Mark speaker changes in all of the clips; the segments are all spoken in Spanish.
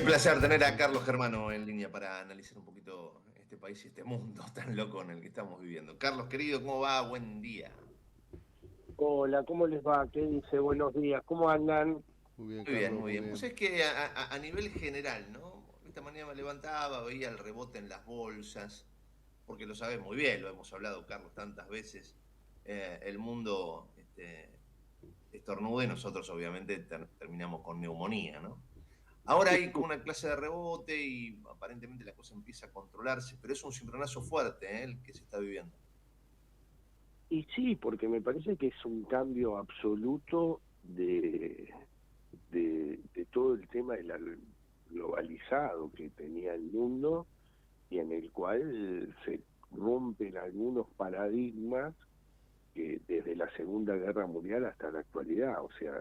Speaker 1: Qué placer tener a Carlos Germano en línea para analizar un poquito este país y este mundo tan loco en el que estamos viviendo. Carlos, querido, ¿cómo va? Buen día.
Speaker 2: Hola, ¿cómo les va? ¿Qué dice? Buenos días, ¿cómo andan?
Speaker 3: Muy bien,
Speaker 1: Muy bien,
Speaker 3: Carlos,
Speaker 1: muy
Speaker 3: muy
Speaker 1: bien. Pues
Speaker 3: bien.
Speaker 1: es que a nivel general, ¿no? Esta mañana me levantaba, veía el rebote en las bolsas, porque lo sabes muy bien, lo hemos hablado, Carlos, tantas veces. El mundo estornuda y nosotros obviamente terminamos con neumonía, ¿no? Ahora hay como una clase de rebote y aparentemente la cosa empieza a controlarse, pero es un cimbronazo fuerte, el que se está viviendo.
Speaker 2: Y sí, porque me parece que es un cambio absoluto de todo el tema globalizado que tenía el mundo y en el cual se rompen algunos paradigmas que desde la Segunda Guerra Mundial hasta la actualidad. O sea,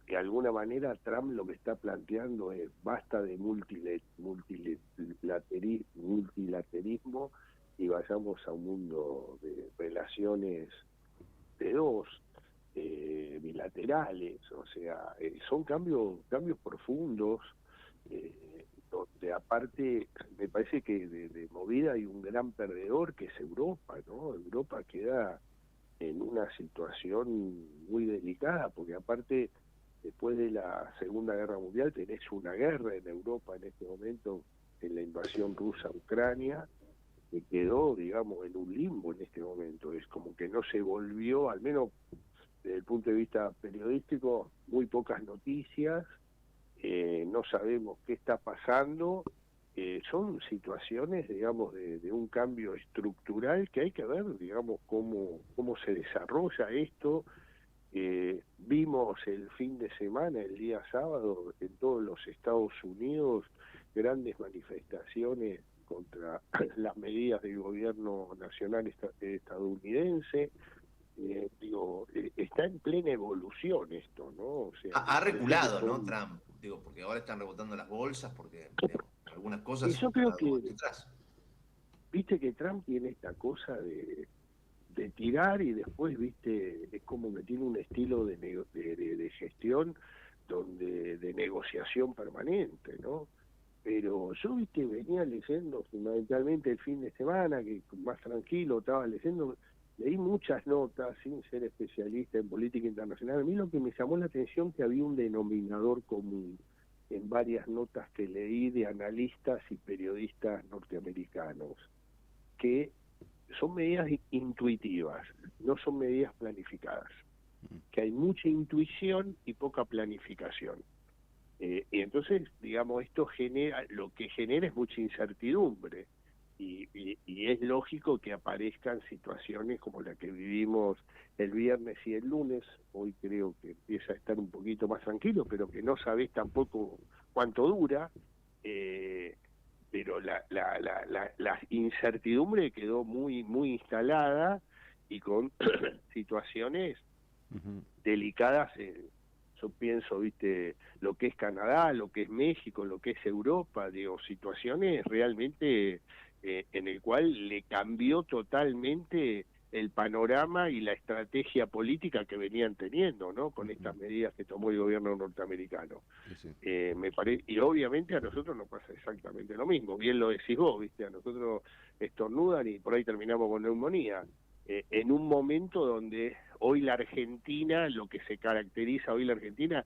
Speaker 2: de alguna manera Trump lo que está planteando es basta de multilaterismo y vayamos a un mundo de relaciones de dos, bilaterales. O sea, son cambios profundos, donde aparte me parece que de movida hay un gran perdedor que es Europa, ¿no? Europa queda en una situación muy delicada, porque aparte, después de la Segunda Guerra Mundial, tenés una guerra en Europa en este momento, en la invasión rusa a Ucrania, que quedó, digamos, en un limbo en este momento. Es como que no se volvió, al menos desde el punto de vista periodístico, muy pocas noticias, no sabemos qué está pasando. Son situaciones, digamos, de un cambio estructural que hay que ver, digamos, cómo se desarrolla esto. Vimos el fin de semana, el día sábado, en todos los Estados Unidos, grandes manifestaciones contra las medidas del gobierno nacional estadounidense. Está en plena evolución esto, ¿no? O sea,
Speaker 1: Ha
Speaker 2: me parece que
Speaker 1: reculado, ¿no?
Speaker 2: son...
Speaker 1: Trump, digo, porque ahora están rebotando las bolsas, porque digamos, algunas
Speaker 2: Y
Speaker 1: cosas
Speaker 2: yo
Speaker 1: han
Speaker 2: creo
Speaker 1: dado
Speaker 2: que,
Speaker 1: vuelta atrás.
Speaker 2: viste que Trump tiene esta cosa de tirar y después, viste, es como que tiene un estilo de gestión donde de negociación permanente, ¿no? Pero yo, viste, venía leyendo fundamentalmente el fin de semana, que más tranquilo estaba leyendo, leí muchas notas sin ser especialista en política internacional. A mí lo que me llamó la atención que había un denominador común en varias notas que leí de analistas y periodistas norteamericanos, que son medidas intuitivas, no son medidas planificadas, que hay mucha intuición y poca planificación. Y entonces, digamos, esto genera, lo que genera es mucha incertidumbre. Y es lógico que aparezcan situaciones como la que vivimos el viernes y el lunes. Hoy creo que empieza a estar un poquito más tranquilo, pero que no sabés tampoco cuánto dura. Eh, pero la incertidumbre quedó muy instalada y con situaciones
Speaker 3: Ujú.
Speaker 2: delicadas. Yo pienso, viste, lo que es Canadá, lo que es México, lo que es Europa, digo, situaciones realmente en el cual le cambió totalmente el panorama y la estrategia política que venían teniendo, ¿no? Con estas
Speaker 3: Ujú.
Speaker 2: medidas que tomó el gobierno norteamericano.
Speaker 3: Sí, sí.
Speaker 2: Y obviamente a nosotros nos pasa exactamente lo mismo, bien lo decís vos, viste, a nosotros estornudan y por ahí terminamos con neumonía. En un momento donde hoy la Argentina, lo que se caracteriza hoy la Argentina,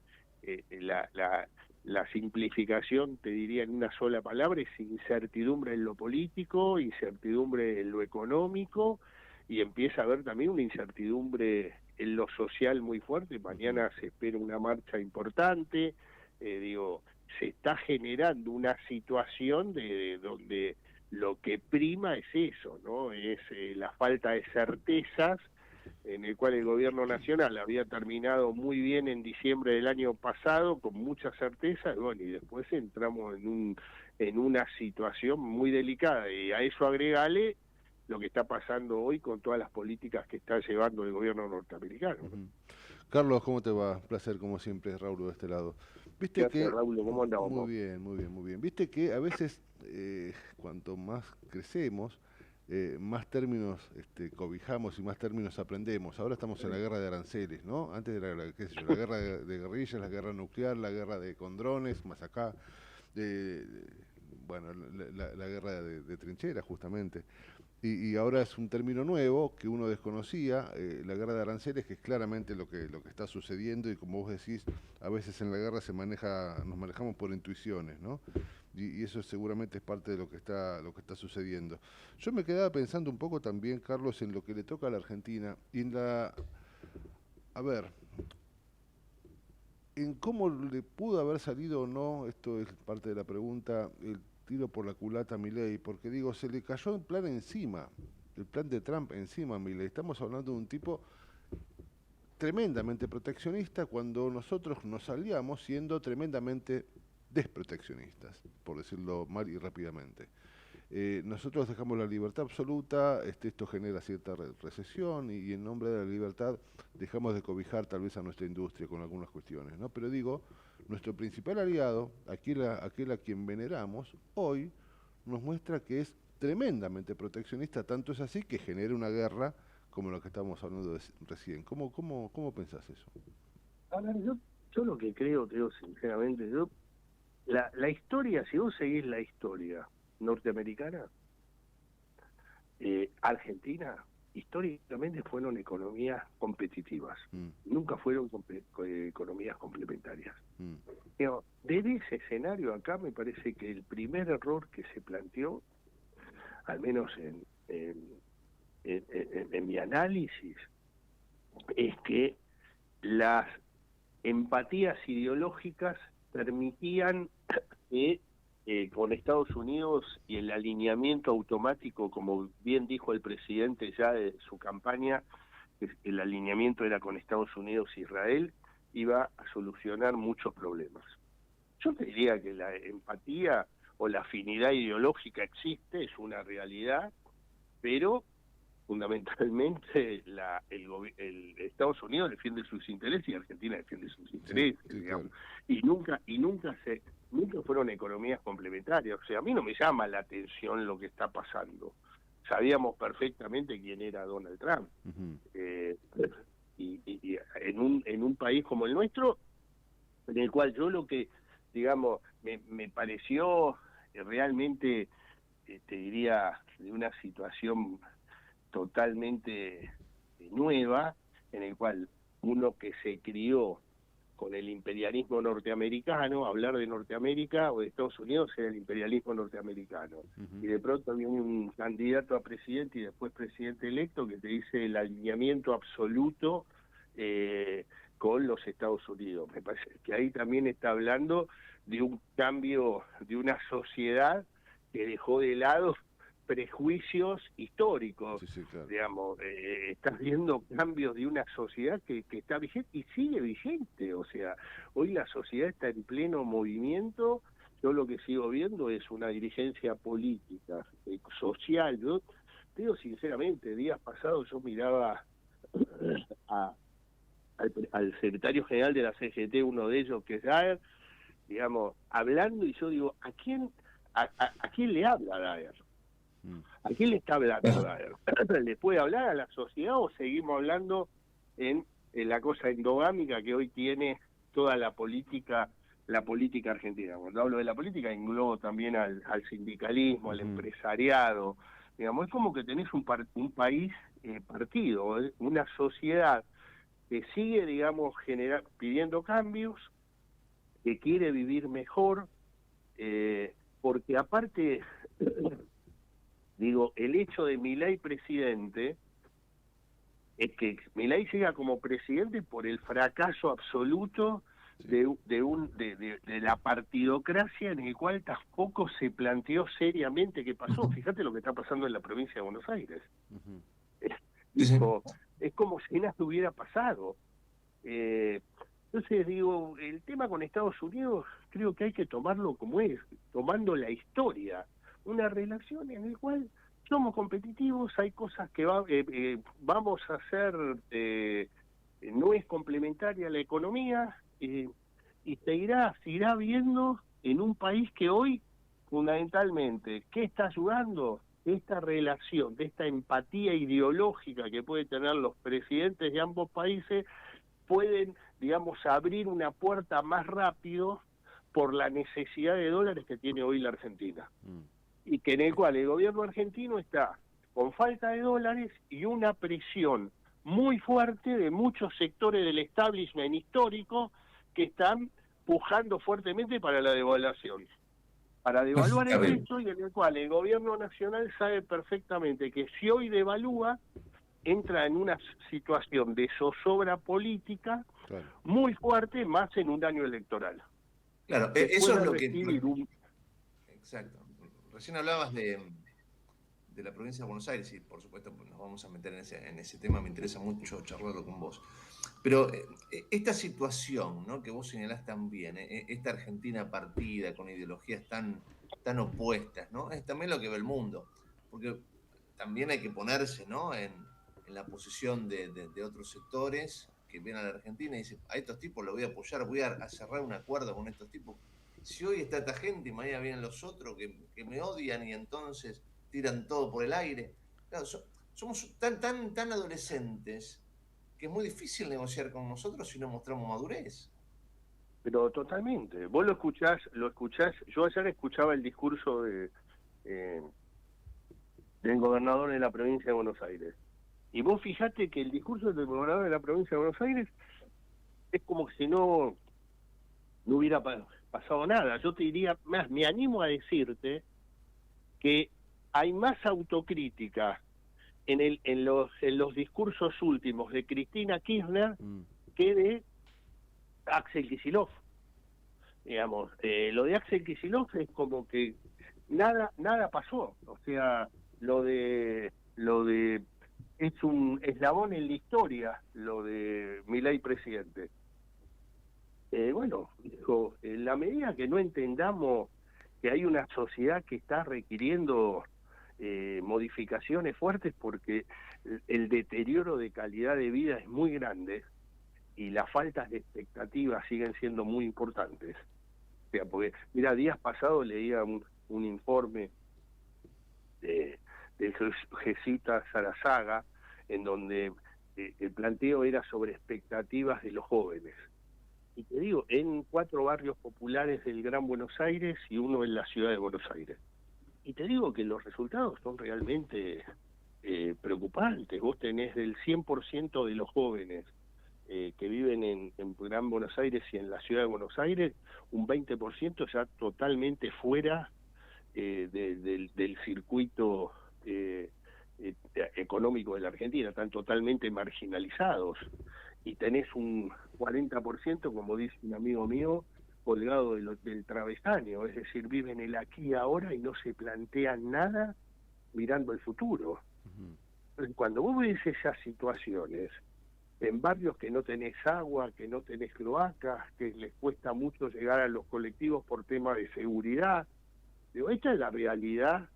Speaker 2: la simplificación, te diría en una sola palabra, es incertidumbre en lo político, incertidumbre en lo económico, y empieza a haber también una incertidumbre en lo social muy fuerte.
Speaker 3: Ujú.
Speaker 2: Mañana se espera una marcha importante. Digo, se está generando una situación de donde lo que prima es eso, ¿no? Es la falta de certezas, en el cual el gobierno nacional había terminado muy bien en diciembre del año pasado, con mucha certeza, y bueno, y después entramos en una situación muy delicada, y a eso agregale lo que está pasando hoy con todas las políticas que está llevando el gobierno norteamericano, ¿no?
Speaker 3: Ujú. Carlos, ¿cómo te va? Placer, como siempre, Raúl, de este lado.
Speaker 2: ¿Qué
Speaker 3: Viste
Speaker 2: hace,
Speaker 3: que,
Speaker 2: Raúl? ¿Cómo
Speaker 3: muy
Speaker 2: andamos?
Speaker 3: bien, muy bien, muy bien. Viste que a veces, cuanto más crecemos, más términos cobijamos y más términos aprendemos. Ahora estamos en la guerra de aranceles, ¿no? Antes era, qué sé yo, la guerra de guerrillas, la guerra nuclear, la guerra con drones, más acá. bueno, la guerra de trincheras justamente. Y ahora es un término nuevo que uno desconocía, la guerra de aranceles, que es claramente lo que está sucediendo, y como vos decís, a veces en la guerra nos manejamos por intuiciones, ¿no? Y eso seguramente es parte de lo que está sucediendo. Yo me quedaba pensando un poco también, Carlos, en lo que le toca a la Argentina y a ver, en cómo le pudo haber salido o no, esto es parte de la pregunta, el tiro por la culata a Milei, porque digo, se le cayó el plan encima, el plan de Trump encima a Milei. Estamos hablando de un tipo tremendamente proteccionista cuando nosotros nos aliamos siendo tremendamente desproteccionistas, por decirlo mal y rápidamente. Nosotros dejamos la libertad absoluta, esto genera cierta recesión y en nombre de la libertad dejamos de cobijar tal vez a nuestra industria con algunas cuestiones, ¿no? Pero digo, nuestro principal aliado, aquel a quien veneramos, hoy nos muestra que es tremendamente proteccionista, tanto es así que genera una guerra como lo que estábamos hablando recién. ¿Cómo pensás eso?
Speaker 2: A ver, yo lo que creo, sinceramente, la historia, si vos seguís la historia norteamericana, Argentina, históricamente fueron economías competitivas, nunca fueron economías complementarias. Desde ese escenario acá me parece que el primer error que se planteó, al menos en mi análisis, es que las empatías ideológicas permitían que con Estados Unidos y el alineamiento automático, como bien dijo el presidente ya de su campaña, que el alineamiento era con Estados Unidos e Israel, iba a solucionar muchos problemas. Yo te diría que la empatía o la afinidad ideológica existe, es una realidad, pero fundamentalmente el Estados Unidos defiende sus intereses y Argentina defiende sus intereses,
Speaker 3: sí,
Speaker 2: digamos.
Speaker 3: Claro.
Speaker 2: Y nunca fueron economías complementarias. O sea, a mí no me llama la atención lo que está pasando. Sabíamos perfectamente quién era Donald Trump. Y en un país como el nuestro, en el cual yo lo que, digamos, me pareció realmente, te diría, de una situación totalmente nueva, en el cual uno que se crió con el imperialismo norteamericano, hablar de Norteamérica o de Estados Unidos era el imperialismo norteamericano. Y de pronto viene un candidato a presidente y después presidente electo que te dice el alineamiento absoluto con los Estados Unidos. Me parece que ahí también está hablando de un cambio de una sociedad que dejó de lado prejuicios históricos,
Speaker 3: Claro.
Speaker 2: digamos, estás viendo cambios de una sociedad que está vigente y sigue vigente. O sea, hoy la sociedad está en pleno movimiento. Yo lo que sigo viendo es una dirigencia política, social. Yo te digo sinceramente, días pasados yo miraba al secretario general de la CGT, uno de ellos que es Daer, digamos, hablando, y yo digo, ¿a quién le habla Daer? ¿A quién le está hablando Daer? ¿Le puede hablar a la sociedad o seguimos hablando en la cosa endogámica que hoy tiene toda la política argentina? Cuando hablo de la política englobo también al sindicalismo, al empresariado. Digamos, es como que tenés un país partido, una sociedad que sigue, digamos, pidiendo cambios, que quiere vivir mejor, porque aparte... Digo, el hecho de Milei presidente es que Milei llega como presidente por el fracaso absoluto de la partidocracia, en el cual tampoco se planteó seriamente qué pasó. Fíjate lo que está pasando en la provincia de Buenos Aires. Es como si nada hubiera pasado. Entonces digo, el tema con Estados Unidos creo que hay que tomarlo como es, tomando la historia. Una relación en la cual somos competitivos, hay cosas que vamos a hacer, no es complementaria a la economía, y se irá viendo en un país que hoy, fundamentalmente, ¿qué está ayudando? Esta relación, de esta empatía ideológica que pueden tener los presidentes de ambos países, pueden, digamos, abrir una puerta más rápido por la necesidad de dólares que tiene hoy la Argentina, y que en el cual el gobierno argentino está con falta de dólares y una presión muy fuerte de muchos sectores del establishment histórico que están pujando fuertemente para la devaluación, para devaluar el peso, y en el cual el gobierno nacional sabe perfectamente que si hoy devalúa, entra en una situación de zozobra política muy fuerte, más en un año electoral.
Speaker 1: Claro, eso es lo que... Exacto. Recién hablabas de la provincia de Buenos Aires, y por supuesto nos vamos a meter en ese tema, me interesa mucho charlarlo con vos. Pero esta situación, ¿no?, que vos señalás tan bien, esta Argentina partida, con ideologías tan opuestas, ¿no?, es también lo que ve el mundo. Porque también hay que ponerse, ¿no?, en la posición de otros sectores que ven a la Argentina y dicen, a estos tipos los voy a apoyar, voy a cerrar un acuerdo con estos tipos. Si hoy está esta gente y mañana vienen los otros que me odian y entonces tiran todo por el aire. Claro, somos tan adolescentes que es muy difícil negociar con nosotros si no mostramos madurez.
Speaker 2: Pero totalmente. Vos lo escuchás. Yo ayer escuchaba el discurso del gobernador de la provincia de Buenos Aires. Y vos fijate que el discurso del gobernador de la provincia de Buenos Aires es como si no hubiera pasado nada. Yo te diría más, me animo a decirte que hay más autocrítica en los discursos últimos de Cristina Kirchner que de Axel Kicillof. Digamos, lo de Axel Kicillof es como que nada pasó. O sea, lo de es un eslabón en la historia, lo de Milei presidente. Bueno, dijo, en la medida que no entendamos que hay una sociedad que está requiriendo modificaciones fuertes porque el deterioro de calidad de vida es muy grande y las faltas de expectativas siguen siendo muy importantes. O sea, porque, mira, días pasados leía un informe del Gesita Sarazaga, en donde el planteo era sobre expectativas de los jóvenes. Y te digo, en 4 barrios populares del Gran Buenos Aires y uno en la ciudad de Buenos Aires. Y te digo que los resultados son realmente preocupantes. Vos tenés del 100% de los jóvenes que viven en Gran Buenos Aires y en la ciudad de Buenos Aires, un 20% ya totalmente fuera del circuito económico de la Argentina, están totalmente marginalizados. Y tenés un 40%, como dice un amigo mío, colgado del travesaño, es decir, viven el aquí y ahora y no se plantean nada mirando el futuro. Entonces, cuando vos ves esas situaciones, en barrios que no tenés agua, que no tenés cloacas, que les cuesta mucho llegar a los colectivos por temas de seguridad, digo, esta es la realidad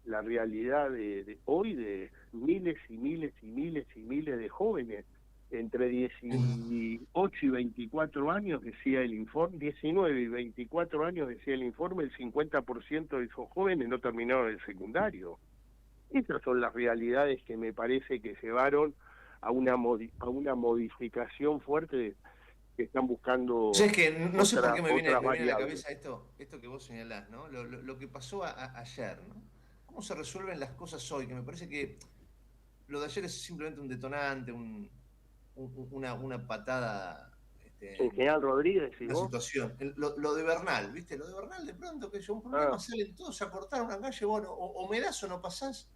Speaker 2: de hoy, de miles y miles y miles y miles de jóvenes entre 18 y 24 años, decía el informe, 19 y 24 años, decía el informe, el 50% de esos jóvenes no terminaron el secundario. Esas son las realidades que me parece que llevaron a una modificación fuerte que están buscando.
Speaker 1: Es que no sé por qué me viene a la cabeza esto que vos señalás, ¿no? Lo que pasó ayer, ¿no? ¿Cómo se resuelven las cosas hoy? Que me parece que lo de ayer es simplemente un detonante, una patada
Speaker 2: en General Rodríguez y
Speaker 1: la
Speaker 2: vos.
Speaker 1: Situación. Lo de Bernal, ¿viste? Lo de Bernal, de pronto que un problema, salen todos a cortar una calle, bueno, o me das o no pasás.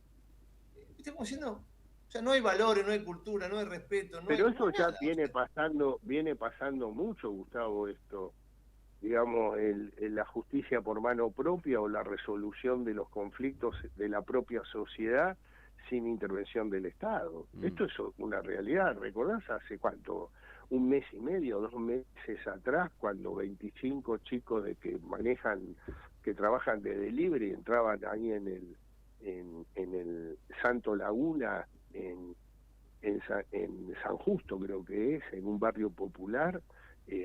Speaker 1: ¿Viste? Como diciendo, o sea, no hay valores, no hay cultura, no hay respeto.
Speaker 2: Pero eso ya viene pasando mucho, Gustavo, esto. Digamos, la justicia por mano propia o la resolución de los conflictos de la propia sociedad sin intervención del Estado. Esto es una realidad. ¿Recordás hace cuánto? 1 mes y medio, 2 meses atrás, cuando 25 chicos que trabajan de delivery entraban ahí en el Santo Laguna, en San Justo creo que es, en un barrio popular,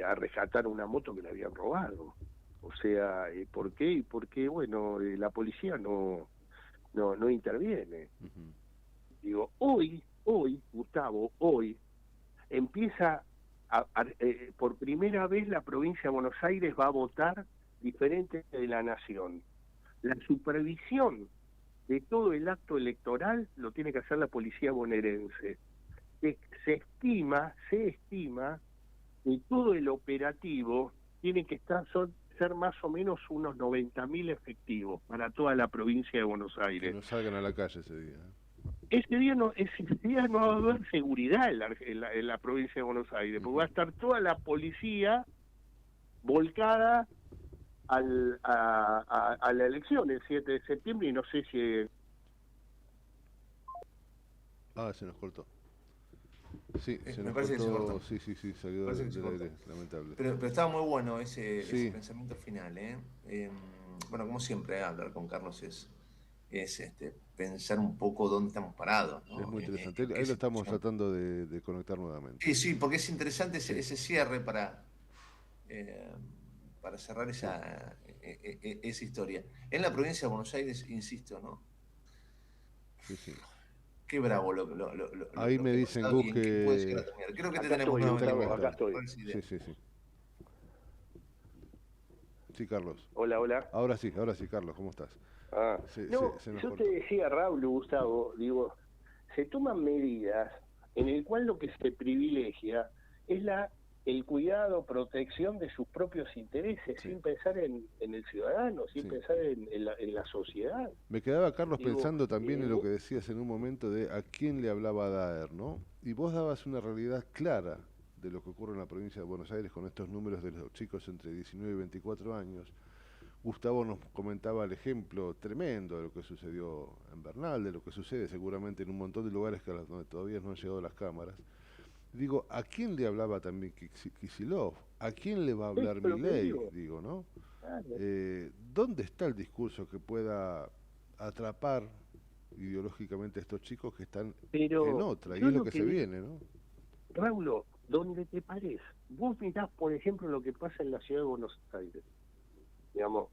Speaker 2: a rescatar una moto que le habían robado. O sea, ¿por qué? Y porque, bueno, la policía no interviene. Digo, hoy, Gustavo, hoy empieza por primera vez la provincia de Buenos Aires va a votar diferente de la nación. La supervisión de todo el acto electoral lo tiene que hacer la policía bonaerense. Se estima que todo el operativo tiene que ser más o menos unos 90.000 efectivos para toda la provincia de Buenos Aires.
Speaker 3: Que no salgan a la calle ese día.
Speaker 2: Ese día no va a haber seguridad en la provincia de Buenos Aires, porque va a estar toda la policía volcada a la elección el 7 de septiembre y no sé si...
Speaker 3: Se nos cortó. Sí, se
Speaker 1: me
Speaker 3: nos
Speaker 1: parece
Speaker 3: cortó.
Speaker 1: que se cortó.
Speaker 3: Sí, salió del aire, lamentable.
Speaker 1: Pero estaba muy bueno ese pensamiento final, ¿eh? Bueno, como siempre, hablar con Carlos es pensar un poco dónde estamos parados, ¿no?
Speaker 3: Es muy interesante. Ahí lo estamos tratando de conectar nuevamente.
Speaker 1: Sí, porque es interesante ese cierre para cerrar esa historia. En la provincia de Buenos Aires, insisto, ¿no?
Speaker 3: Sí.
Speaker 1: Qué bravo
Speaker 3: ahí me dicen, Gus, que...
Speaker 1: Creo que
Speaker 2: acá
Speaker 1: te tenemos
Speaker 2: acá estoy.
Speaker 3: Sí. Sí, Carlos.
Speaker 2: Hola.
Speaker 3: Ahora sí, Carlos, ¿cómo estás?
Speaker 2: Yo te decía, Raúl, Gustavo, digo, se toman medidas en el cual lo que se privilegia es el cuidado, protección de sus propios intereses, sin pensar en el ciudadano, sin pensar en la sociedad.
Speaker 3: Me quedaba, Carlos, pensando también en lo que decías en un momento de a quién le hablaba Daer, ¿no? Y vos dabas una realidad clara de lo que ocurre en la provincia de Buenos Aires con estos números de los chicos entre 19 y 24 años. Gustavo nos comentaba el ejemplo tremendo de lo que sucedió en Bernal, de lo que sucede seguramente en un montón de lugares donde todavía no han llegado las cámaras. Digo, ¿a quién le hablaba también Kicillof? ¿A quién le va a hablar Milei? Digo, ¿no? ¿Dónde está el discurso que pueda atrapar ideológicamente a estos chicos que están en otra? Y es lo que se viene, ¿no?
Speaker 2: Raúl, ¿dónde te parece? Vos mirás, por ejemplo, lo que pasa en la ciudad de Buenos Aires. Digamos,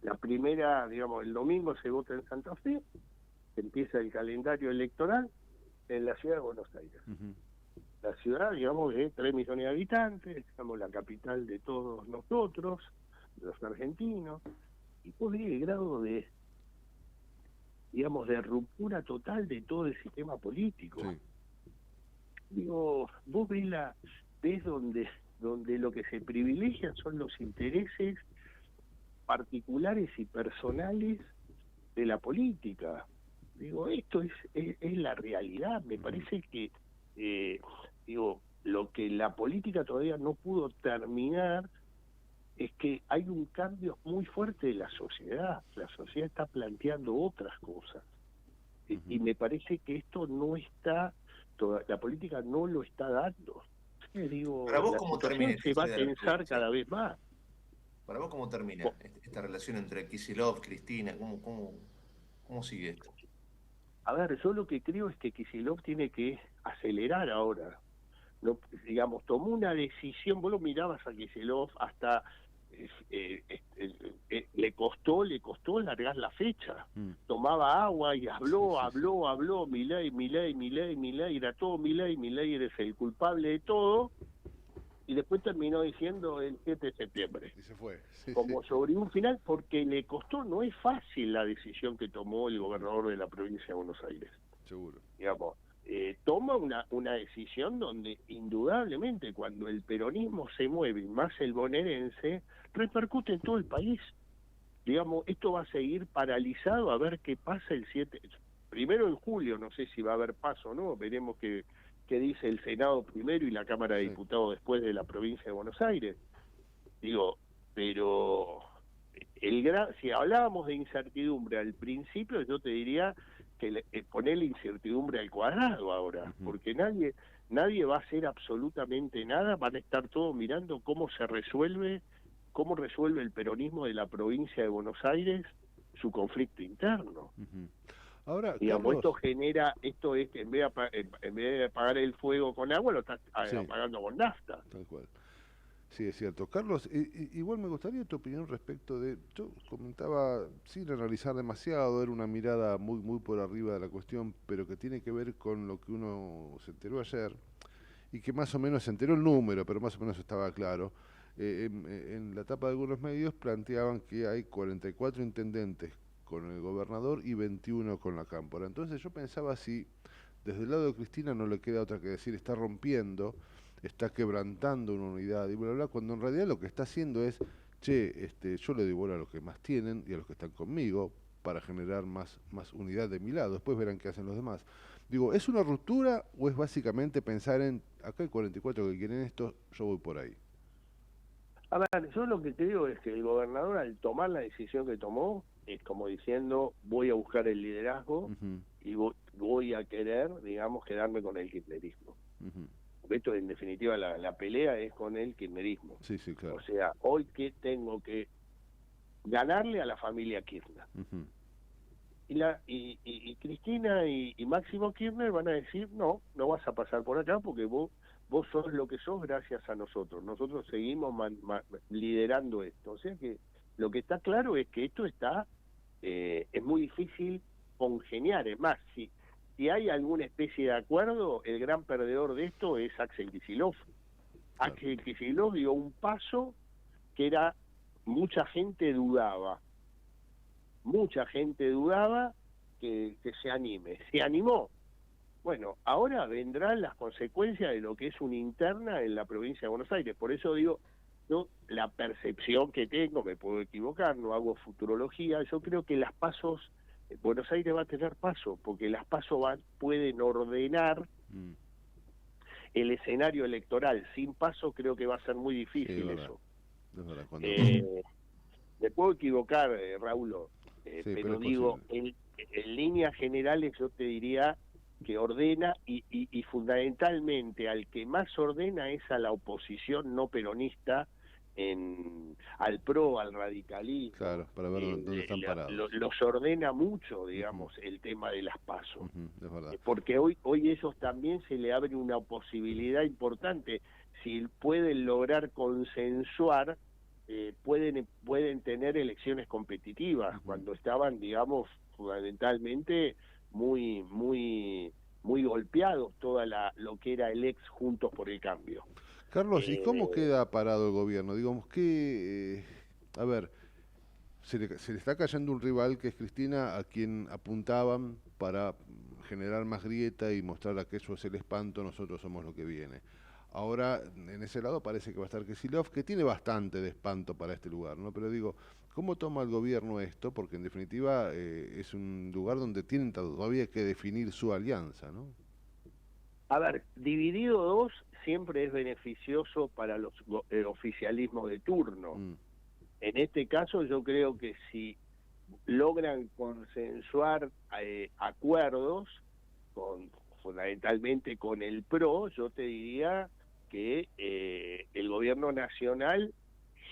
Speaker 2: la primera, el domingo se vota en Santa Fe, empieza el calendario electoral en la ciudad de Buenos Aires. La ciudad, de 3 millones de habitantes, la capital de todos nosotros, los argentinos, y vos ves el grado de ruptura total de todo el sistema político. Sí. Vos ves donde lo que se privilegia son los intereses particulares y personales de la política. Esto es la realidad. Me parece que lo que la política todavía no pudo terminar es que hay un cambio muy fuerte de la sociedad. La sociedad está planteando otras cosas. Y me parece que esto no está, la política no lo está dando.
Speaker 1: ¿Para vos cómo termina?
Speaker 2: Se va a tensar cada vez más.
Speaker 1: ¿Para vos cómo termina esta relación entre Kicillof, Cristina? ¿Cómo sigue esto?
Speaker 2: A ver, yo lo que creo es que Kicillof tiene que acelerar ahora. No, tomó una decisión, vos lo mirabas a Kicillof hasta le costó largar la fecha. Tomaba agua y habló, Milei, era todo Milei eres el culpable de todo, y después terminó diciendo el 7 de septiembre.
Speaker 3: Y se fue.
Speaker 2: Sobre un final, porque le costó, no es fácil la decisión que tomó el gobernador de la provincia de Buenos Aires.
Speaker 3: Seguro.
Speaker 2: Toma una decisión donde indudablemente cuando el peronismo se mueve, más el bonaerense, repercute en todo el país. Esto va a seguir paralizado a ver qué pasa el 7. Primero en julio, no sé si va a haber paso o no, veremos qué dice el Senado primero y la Cámara de Diputados después de la provincia de Buenos Aires. Pero si hablábamos de incertidumbre al principio, yo te diría que ponerle incertidumbre al cuadrado ahora, porque nadie va a hacer absolutamente nada, van a estar todos mirando cómo resuelve el peronismo de la provincia de Buenos Aires su conflicto interno.
Speaker 3: Ahora,
Speaker 2: esto es que en vez de apagar el fuego con agua, lo estás apagando con nafta.
Speaker 3: Tal cual. Sí, es cierto. Carlos, igual me gustaría tu opinión respecto de... Yo comentaba, sin analizar demasiado, era una mirada muy por arriba de la cuestión, pero que tiene que ver con lo que uno se enteró ayer, y que más o menos se enteró el número, pero más o menos estaba claro. En la tapa de algunos medios planteaban que hay 44 intendentes con el gobernador y 21 con la cámpora. Entonces yo pensaba si desde el lado de Cristina no le queda otra que decir, está rompiendo, está quebrantando una unidad y bla, bla, bla, cuando en realidad lo que está haciendo es, che, yo le doy bola a los que más tienen y a los que están conmigo para generar más unidad de mi lado, después verán qué hacen los demás. Digo, ¿es una ruptura o es básicamente pensar en, acá hay 44 que quieren esto, yo voy por ahí?
Speaker 2: A ver, yo lo que te digo es que el gobernador al tomar la decisión que tomó, es como diciendo, voy a buscar el liderazgo y voy a querer, digamos, quedarme con el kirchnerismo. Porque esto, en definitiva, la pelea es con el kirchnerismo.
Speaker 3: Sí, sí, claro.
Speaker 2: O sea, hoy que tengo que ganarle a la familia Kirchner. Y Cristina y Máximo Kirchner van a decir, no vas a pasar por acá porque vos sos lo que sos gracias a nosotros. Nosotros seguimos liderando esto. O sea que lo que está claro es que esto está, es muy difícil congeniar. Es más, si hay alguna especie de acuerdo, el gran perdedor de esto es Axel Kicillof. Claro. Axel Kicillof dio un paso que era, mucha gente dudaba que se anime. Se animó. Bueno, ahora vendrán las consecuencias de lo que es una interna en la provincia de Buenos Aires. Por eso digo, yo la percepción que tengo, me puedo equivocar, no hago futurología, yo creo que las pasos, Buenos Aires va a tener paso, porque las pasos pueden ordenar el escenario electoral. Sin paso creo que va a ser muy difícil eso. Me puedo equivocar, Raúl, pero digo, en líneas generales yo te diría que ordena y fundamentalmente al que más ordena es a la oposición no peronista, al PRO, al radicalismo.
Speaker 3: Claro, para ver dónde están parados.
Speaker 2: Los ordena mucho, digamos, el tema de las PASO.
Speaker 3: Es verdad.
Speaker 2: Porque hoy ellos también se le abre una posibilidad importante. Si pueden lograr consensuar, pueden tener elecciones competitivas, cuando estaban, digamos, fundamentalmente muy golpeados toda lo que era el ex Juntos por el Cambio.
Speaker 3: Carlos, ¿y cómo queda parado el gobierno? Digamos que, a ver, se le está cayendo un rival que es Cristina, a quien apuntaban para generar más grieta y mostrar a que eso es el espanto, nosotros somos lo que viene. Ahora, en ese lado parece que va a estar Kicillof, que tiene bastante de espanto para este lugar, ¿no? Pero digo, ¿cómo toma el gobierno esto? Porque en definitiva es un lugar donde tienen todavía que definir su alianza, ¿no?
Speaker 2: A ver, dividido dos siempre es beneficioso para los oficialismos de turno. En este caso yo creo que si logran consensuar acuerdos, fundamentalmente con el PRO, yo te diría que el gobierno nacional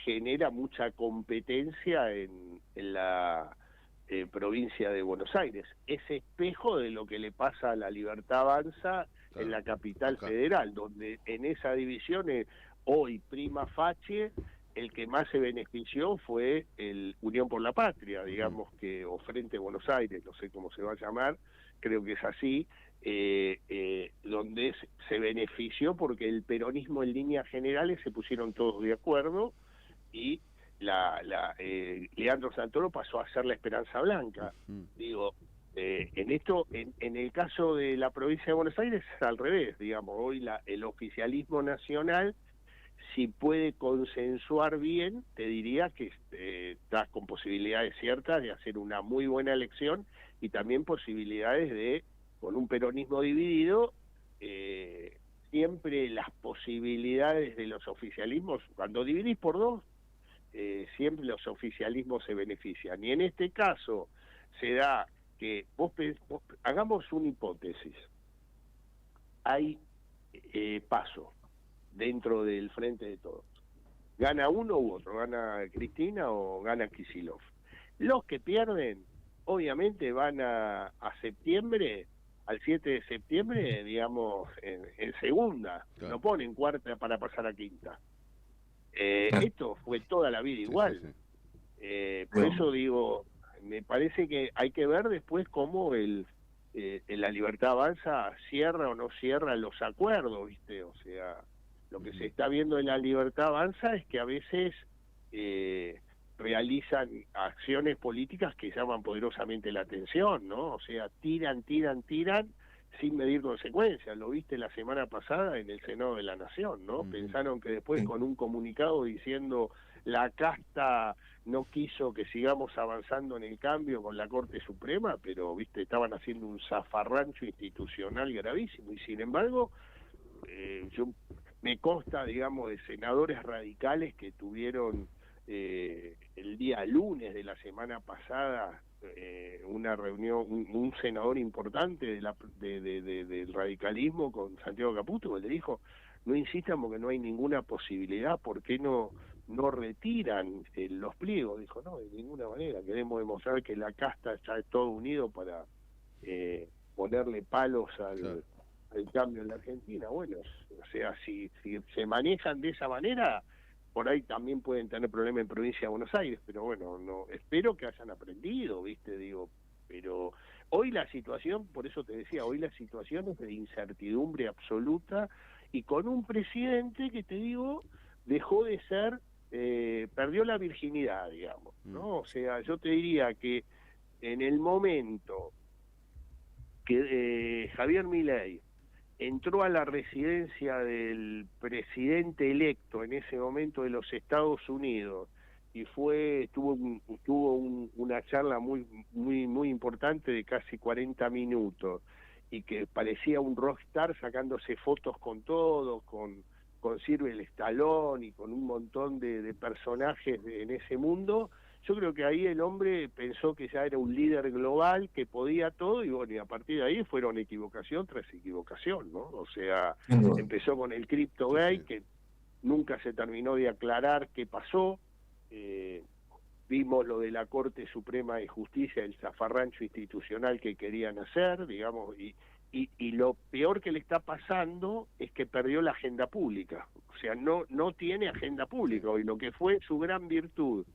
Speaker 2: genera mucha competencia en la provincia de Buenos Aires. Es espejo de lo que le pasa a La Libertad Avanza, claro, en la capital federal, donde en esa división hoy prima facie, el que más se benefició fue el Unión por la Patria, digamos, que o Frente Buenos Aires, no sé cómo se va a llamar, creo que es así, donde se benefició porque el peronismo en líneas generales se pusieron todos de acuerdo y Leandro Santoro pasó a ser la Esperanza Blanca. Digo, en el caso de la provincia de Buenos Aires es al revés, digamos, hoy el oficialismo nacional, si puede consensuar bien, te diría que está con posibilidades ciertas de hacer una muy buena elección y también posibilidades de, con un peronismo dividido, siempre las posibilidades de los oficialismos, cuando dividís por dos, siempre los oficialismos se benefician. Y en este caso se da que, hagamos una hipótesis, hay paso dentro del Frente de Todos. Gana uno u otro, gana Cristina o gana Kicillof. Los que pierden, obviamente van a septiembre, al 7 de septiembre, digamos, en segunda. Claro. No ponen cuarta para pasar a quinta. Esto fue toda la vida igual. Por eso digo, me parece que hay que ver después cómo el La Libertad Avanza cierra o no cierra los acuerdos, ¿viste? O sea, lo que se está viendo en la Libertad Avanza es que a veces realizan acciones políticas que llaman poderosamente la atención, ¿no? O sea, tiran sin medir consecuencias. Lo viste la semana pasada en el Senado de la Nación, ¿no? Pensaron que después con un comunicado diciendo la casta no quiso que sigamos avanzando en el cambio con la Corte Suprema, pero, viste, estaban haciendo un zafarrancho institucional gravísimo. Y sin embargo, yo me consta, digamos, de senadores radicales que tuvieron el día lunes de la semana pasada una reunión, un senador importante del radicalismo con Santiago Caputo, que le dijo, no insistan porque no hay ninguna posibilidad, ¿por qué no retiran los pliegos? Dijo, no, de ninguna manera, queremos demostrar que la casta está todo unido para ponerle palos al cambio en la Argentina. Bueno, o sea, si se manejan de esa manera, por ahí también pueden tener problemas en provincia de Buenos Aires, pero bueno, no espero que hayan aprendido, ¿viste? Digo, pero hoy la situación, por eso te decía, hoy la situación es de incertidumbre absoluta y con un presidente que, te digo, dejó de ser, perdió la virginidad, digamos, ¿no? O sea, yo te diría que en el momento que Javier Milei entró a la residencia del presidente electo en ese momento de los Estados Unidos y tuvo una charla muy importante de casi 40 minutos y que parecía un rockstar sacándose fotos con todos, con Sylvester Stallone y con un montón de personajes en ese mundo. Yo creo que ahí el hombre pensó que ya era un líder global, que podía todo, y bueno, y a partir de ahí fueron equivocación tras equivocación, ¿no? O sea, empezó con el CryptoGate, que nunca se terminó de aclarar qué pasó. Vimos lo de la Corte Suprema de Justicia, el zafarrancho institucional que querían hacer, digamos, y lo peor que le está pasando es que perdió la agenda pública. O sea, no tiene agenda pública hoy, lo que fue su gran virtud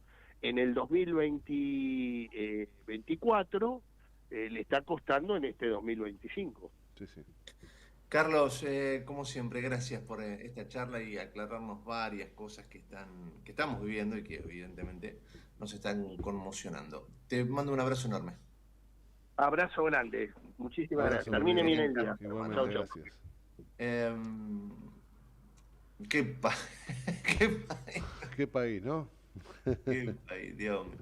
Speaker 2: en el 2024 le está costando en este 2025.
Speaker 3: Sí, sí.
Speaker 1: Carlos, como siempre, gracias por esta charla y aclararnos varias cosas que estamos viviendo y que evidentemente nos están conmocionando. Te mando un abrazo enorme.
Speaker 2: Abrazo grande, muchísimas gracias. Termine bien el día.
Speaker 3: Igualmente, gracias.
Speaker 1: Qué país,
Speaker 3: Qué país, ¿no?
Speaker 1: qué país, Dios mío.